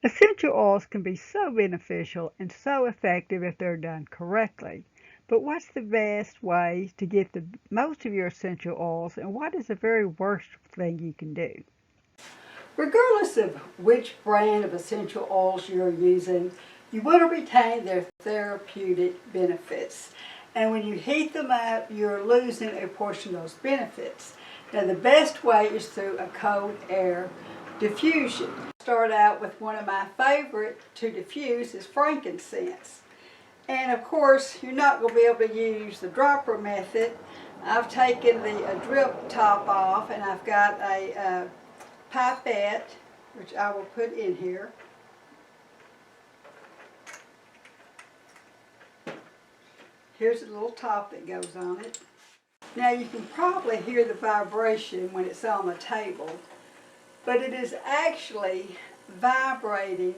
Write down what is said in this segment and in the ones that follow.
Essential oils can be so beneficial and so effective if they're done correctly. But what's the best way to get the most of your essential oils, and what is the very worst thing you can do? Regardless of which brand of essential oils you're using, you want to retain their therapeutic benefits. And when you heat them up, you're losing a portion of those benefits. Now, the best way is through a cold air diffusion. Start out with one of my favorite to diffuse is Frankincense. And of course, you're not going to be able to use the dropper method. I've taken the drip top off, and I've got a pipette, which I will put in here. Here's a little top that goes on it. Now you can probably hear the vibration when it's on the table, but it is actually vibrating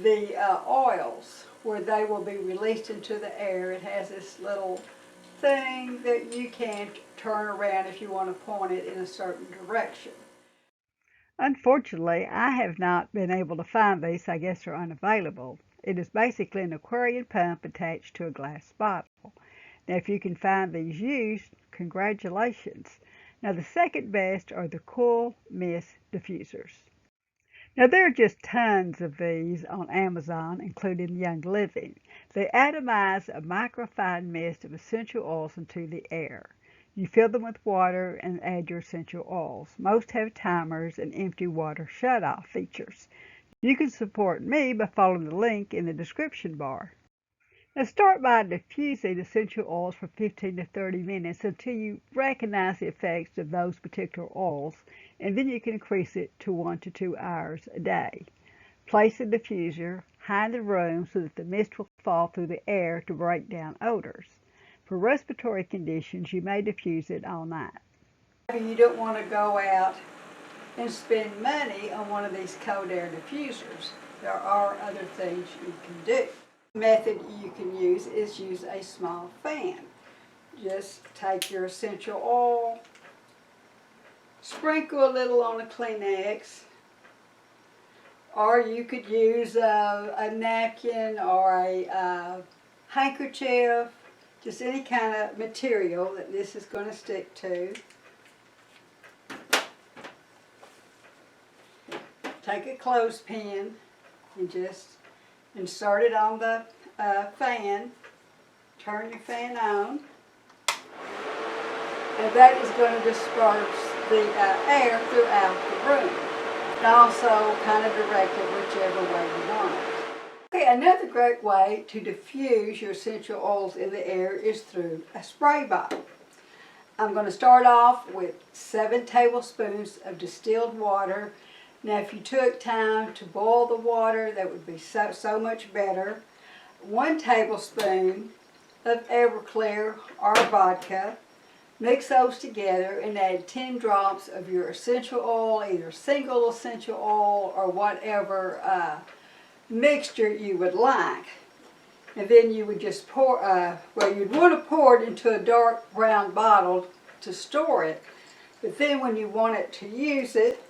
the oils where they will be released into the air. It has this little thing that you can turn around if you want to point it in a certain direction. Unfortunately, I have not been able to find these. I guess they're unavailable. It is basically an aquarium pump attached to a glass bottle. Now, if you can find these used, congratulations. Now, the second best are the Cool Mist Diffusers. Now, there are just tons of these on Amazon, including Young Living. They atomize a microfine mist of essential oils into the air. You fill them with water and add your essential oils. Most have timers and empty water shut-off features. You can support me by following the link in the description bar. Now start by diffusing essential oils for 15 to 30 minutes until you recognize the effects of those particular oils, and then you can increase it to 1 to 2 hours a day. Place the diffuser high in the room so that the mist will fall through the air to break down odors. For respiratory conditions, you may diffuse it all night. You don't want to go out and spend money on one of these cold air diffusers. There are other things you can do. The method you can use is use a small fan. Just take your essential oil, sprinkle a little on a Kleenex, or you could use a napkin or a handkerchief, just any kind of material that this is going to stick to. Take a clothespin and just insert it on the fan. Turn your fan on. And that is going to disperse the air throughout the room. And also kind of direct it whichever way you want it. Okay, another great way to diffuse your essential oils in the air is through a spray bottle. I'm going to start off with 7 tablespoons of distilled water. Now, if you took time to boil the water, that would be so much better. 1 tablespoon of Everclear or vodka. Mix those together and add 10 drops of your essential oil, either single essential oil or whatever mixture you would like. And then you would just pour, you'd want to pour it into a dark brown bottle to store it. But then when you want it to use it,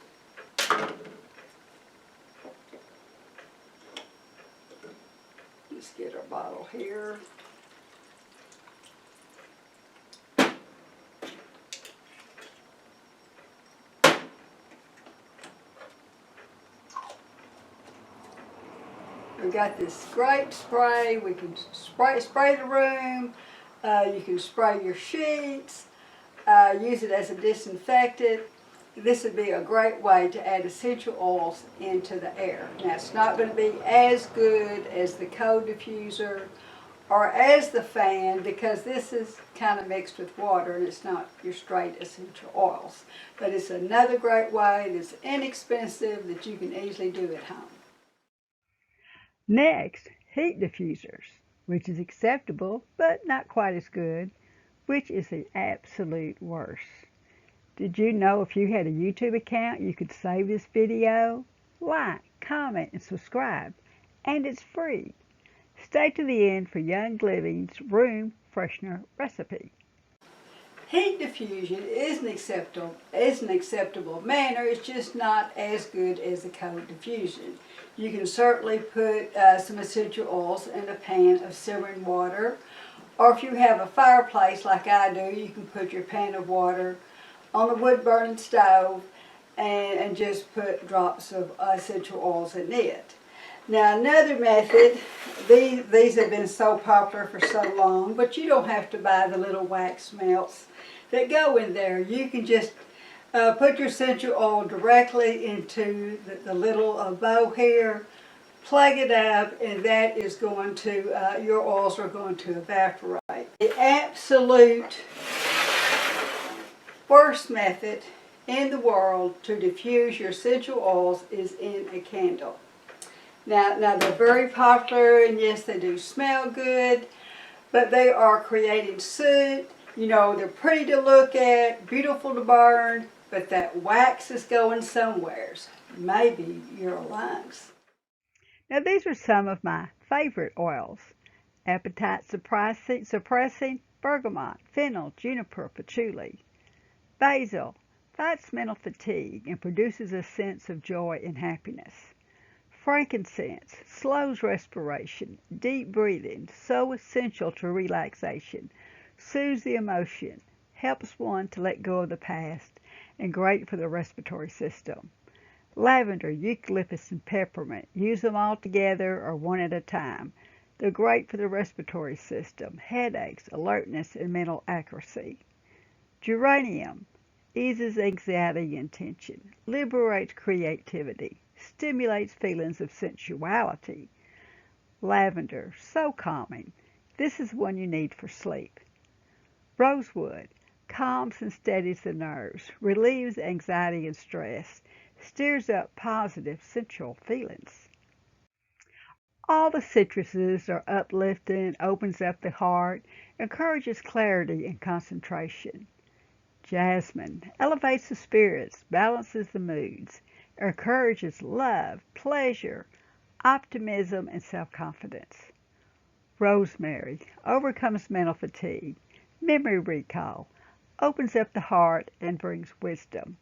let's get our bottle here. We've got this great spray. We can spray the room. You can spray your sheets. Use it as a disinfectant. This would be a great way to add essential oils into the air. Now, it's not going to be as good as the cold diffuser or as the fan because this is kind of mixed with water and it's not your straight essential oils. But it's another great way that's inexpensive that you can easily do at home. Next, heat diffusers, which is acceptable but not quite as good, which is the absolute worst. Did you know if you had a YouTube account you could save this video? Like, comment, and subscribe, and it's free. Stay to the end for Young Living's room freshener recipe. Heat diffusion is an acceptable manner. It's just not as good as the cold diffusion. You can certainly put some essential oils in a pan of simmering water, or if you have a fireplace like I do, you can put your pan of water on the wood burning stove and just put drops of essential oils in it. Now another method, these have been so popular for so long, but you don't have to buy the little wax melts that go in there. You can just put your essential oil directly into the little bow here, plug it up, and that is going to, your oils are going to evaporate. The absolute worst method in the world to diffuse your essential oils is in a candle. Now they're very popular, and yes, they do smell good, but they are creating soot. You know, they're pretty to look at, beautiful to burn, but that wax is going somewheres, maybe your lungs. Now these are some of my favorite oils: appetite suppressing, bergamot, fennel, juniper, patchouli. Basil fights mental fatigue and produces a sense of joy and happiness. Frankincense slows respiration, deep breathing, so essential to relaxation, soothes the emotion, helps one to let go of the past, and great for the respiratory system. Lavender, eucalyptus, and peppermint, use them all together or one at a time. They're great for the respiratory system, headaches, alertness, and mental accuracy. Geranium eases anxiety and tension, liberates creativity, stimulates feelings of sensuality. Lavender, so calming. This is one you need for sleep. Rosewood calms and steadies the nerves, relieves anxiety and stress, stirs up positive sensual feelings. All the citruses are uplifting, opens up the heart, encourages clarity and concentration. Jasmine elevates the spirits, balances the moods, encourages love, pleasure, optimism, and self-confidence. Rosemary overcomes mental fatigue, memory recall, opens up the heart, and brings wisdom.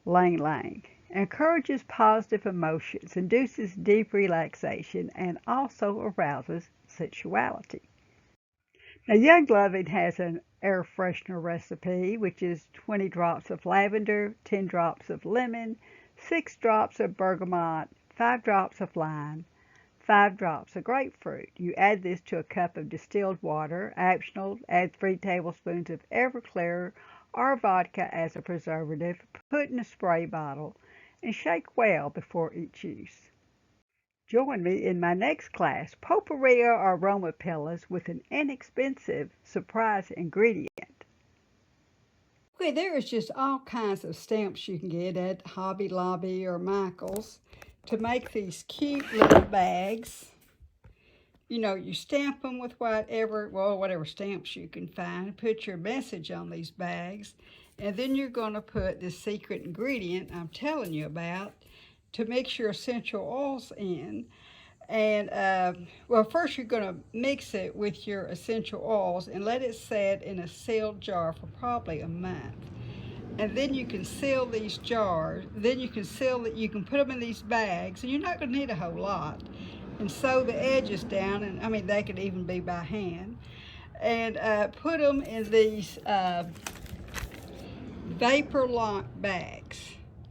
Lang Lang encourages positive emotions, induces deep relaxation, and also arouses sensuality. Now, Young Loving has an air freshener recipe, which is 20 drops of lavender, 10 drops of lemon, 6 drops of bergamot, 5 drops of lime, 5 drops of grapefruit. You add this to a cup of distilled water. Optional, add 3 tablespoons of Everclear or vodka as a preservative. Put in a spray bottle and shake well before each use. Join me in my next class, potpourri or aroma pillows with an inexpensive surprise ingredient. Okay, there is just all kinds of stamps you can get at Hobby Lobby or Michael's to make these cute little bags. You know, you stamp them with whatever stamps you can find. Put your message on these bags, and then you're going to put this secret ingredient I'm telling you about to mix your essential oils in. And first you're going to mix it with your essential oils and let it set in a sealed jar for probably a month. And then you can seal these jars. Then you can put them in these bags, and you're not going to need a whole lot. And sew the edges down, and they could even be by hand. And put them in these vapor lock bags,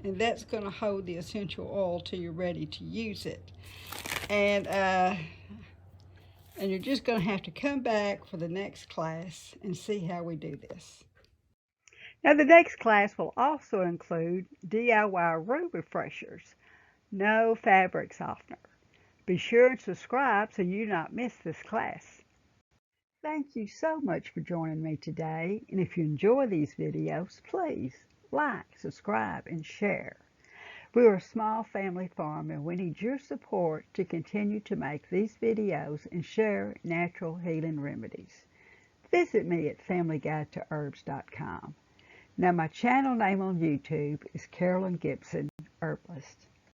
and that's going to hold the essential oil till you're ready to use it. And you're just going to have to come back for the next class and see how we do this. Now the next class will also include DIY room refreshers, no fabric softener. Be sure and subscribe so you do not miss this class. Thank you so much for joining me today, and if you enjoy these videos, please like, subscribe, and share. We are a small family farm, and we need your support to continue to make these videos and share natural healing remedies. Visit me at FamilyGuideToHerbs.com. Now my channel name on YouTube is Carolyn Gibson Herbalist.